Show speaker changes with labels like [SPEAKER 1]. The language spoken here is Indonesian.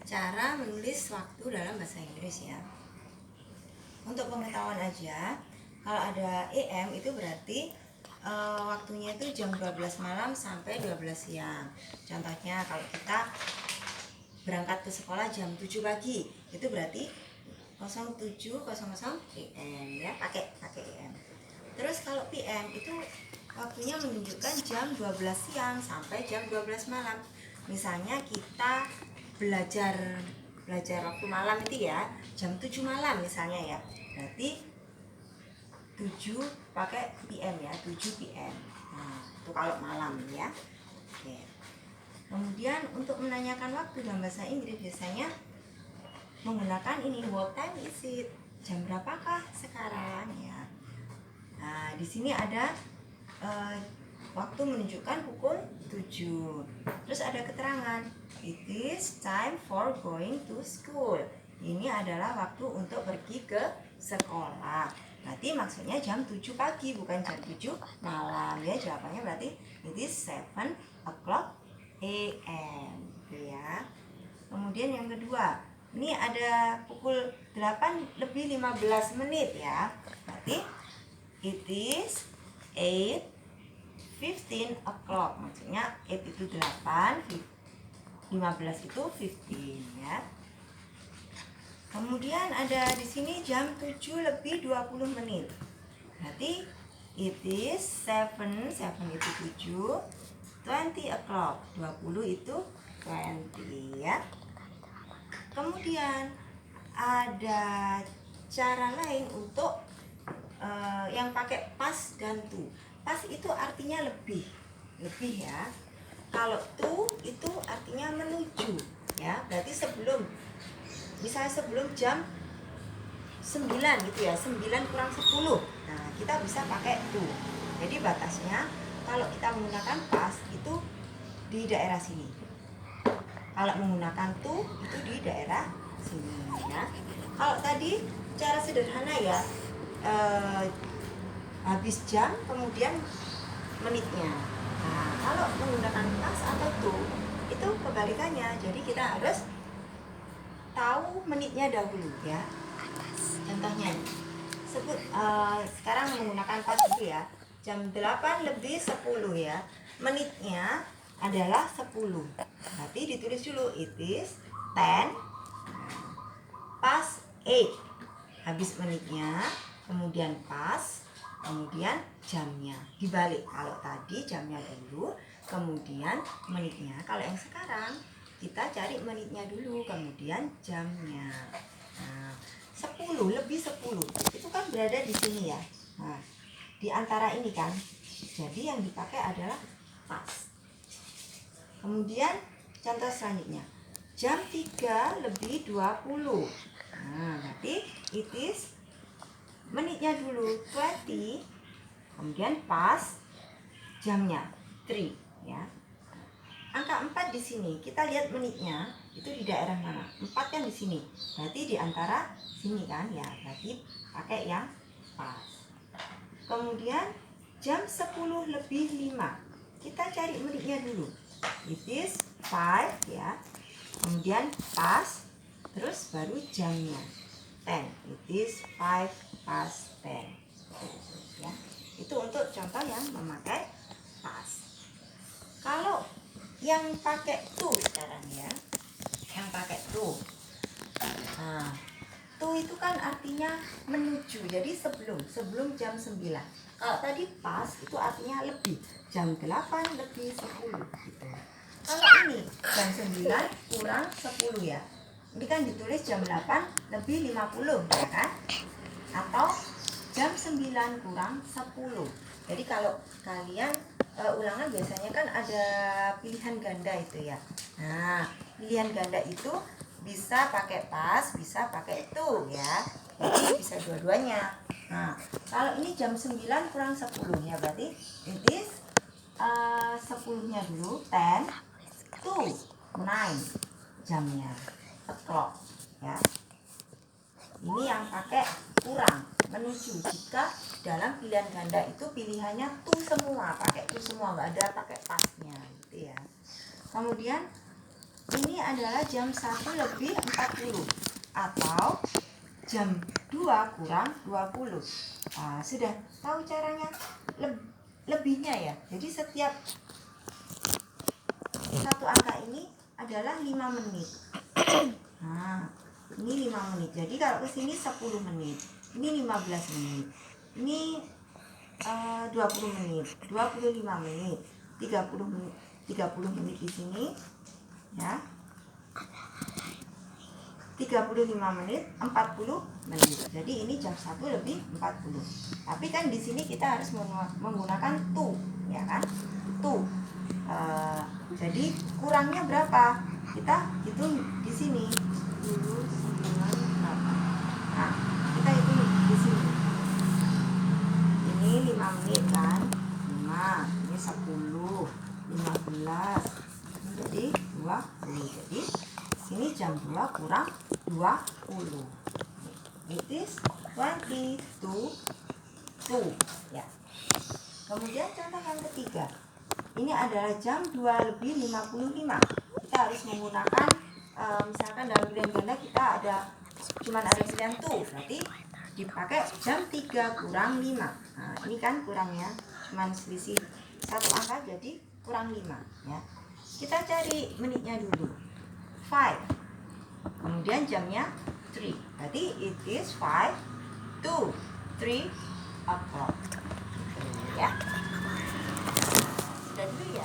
[SPEAKER 1] cara menulis waktu dalam bahasa Inggris ya. Untuk pengetahuan aja, kalau ada AM itu berarti waktunya itu jam 12 malam sampai 12 siang. Contohnya kalau kita berangkat ke sekolah jam 7 pagi, itu berarti 07.00 AM ya, pakai AM. Terus kalau PM itu waktunya menunjukkan jam 12 siang sampai jam 12 malam. Misalnya kita belajar waktu malam itu ya, jam 7 malam misalnya ya. Berarti 7 pakai PM ya, 7 PM. Nah, itu kalau malam ya. Oke. Kemudian untuk menanyakan waktu dalam bahasa Inggris biasanya menggunakan ini, what time is it? Jam berapakah sekarang ya? Nah, di sini ada waktu menunjukkan pukul 7. Terus ada keterangan, it is time for going to school. Ini adalah waktu untuk pergi ke sekolah. Berarti maksudnya jam 7 pagi, bukan jam 7 malam ya. Jawabannya berarti it is 7 o'clock AM ya. Kemudian yang kedua, ini ada pukul 8 lebih 15 menit ya. Berarti it is 8:15 o'clock. Maksudnya 8 itu 8, 15 itu 15 ya. Kemudian ada di sini jam 7 lebih 20 menit. Berarti it is 7 itu 7, 20 o'clock. 20 itu 20 ya. Kemudian ada cara lain untuk yang pakai pas dan to. Pas itu artinya lebih ya. Kalau to itu artinya menuju ya. Berarti misalnya sebelum jam 9 gitu ya, 9 kurang 10. Nah, kita bisa pakai to. Jadi batasnya kalau kita menggunakan pas itu di daerah sini. Kalau menggunakan to itu di daerah sini ya. Kalau tadi cara sederhana ya, habis jam kemudian menitnya. Nah, kalau menggunakan pas atau to itu kebalikannya. Jadi kita harus tahu menitnya dahulu ya. Contohnya sekarang menggunakan pas dulu ya. Jam 8 lebih 10 ya. Menitnya adalah 10. Berarti ditulis dulu it is 10 past 8. Habis menitnya, kemudian pas, kemudian jamnya. Dibalik, kalau tadi jamnya dulu, kemudian menitnya. Kalau yang sekarang kita cari menitnya dulu, kemudian jamnya. Nah, 10 lebih 10 itu kan berada di sini ya. Nah, di antara ini kan. Jadi yang dipakai adalah pas. Kemudian contoh selanjutnya, jam 3 lebih 20. Nah, berarti it is menitnya dulu 20, kemudian pas, jamnya 3 ya. Angka 4 di sini, kita lihat menitnya itu di daerah mana? 4 kan di sini. Berarti di antara sini kan ya. Berarti pakai yang pas. Kemudian jam 10 lebih 5. Kita cari menitnya dulu. It is 5 ya. Kemudian pas, terus baru jamnya 10. It is 5 past 10 ya. Itu untuk contoh yang memakai pas. Kalau yang pakai to sekarang ya, yang pakai to. Nah, to itu kan artinya menuju. Jadi sebelum jam 9. Kalau tadi pas itu artinya lebih, jam 8 lebih 10 gitu. Kalau ini jam 9 kurang 10 ya. Ini kan ditulis jam 8 lebih 50 ya kan? Atau jam 9 kurang 10. Jadi kalau kalian ulangan biasanya kan ada pilihan ganda itu ya. Nah, pilihan ganda itu bisa pakai pas, bisa pakai to ya. Jadi bisa dua-duanya. Nah, kalau ini jam 9 kurang 10 ya, berarti it is 10-nya dulu, 10 to 9 jamnya, o'clock ya. Ini yang pakai kurang, menuju. Jika dalam pilihan ganda itu pilihannya to semua, pakai to semua, nggak ada pakai pasnya gitu ya. Kemudian ini adalah jam 1 lebih 40 atau jam 2 kurang 20. Nah, sudah tahu caranya lebihnya ya. Jadi setiap satu angka ini adalah 5 menit. Nah, ini 5 menit. Jadi kalau ke sini 10 menit. Ini 15 menit. Ini 20 menit, 25 menit, 30 menit, 30 menit di sini ya. 35 menit, 40 menit. Jadi ini jam 1 lebih 40. Tapi kan di sini kita harus menggunakan to, ya kan? To. Jadi kurangnya berapa? Kita hitung di sini. Dulu 9, 8. Nah, kita hitung di sini. Ini 5 menit kan? 5, ini 10, 15. Jadi 20. Jadi ini jam 2 kurang 20. It is 22 ya. Kemudian contoh yang ketiga. Ini adalah jam 2 lebih 55. Kita harus menggunakan misalkan dalam pilihan ganda kita cuman ada pilihan tuh, berarti dipakai jam 3 kurang 5. Nah, ini kan kurangnya cuman selisih satu angka, jadi kurang 5 ya. Kita cari menitnya dulu. 5. Kemudian jamnya 3. Berarti it is 5 to 3 o'clock. Ya. Sudah dulu ya.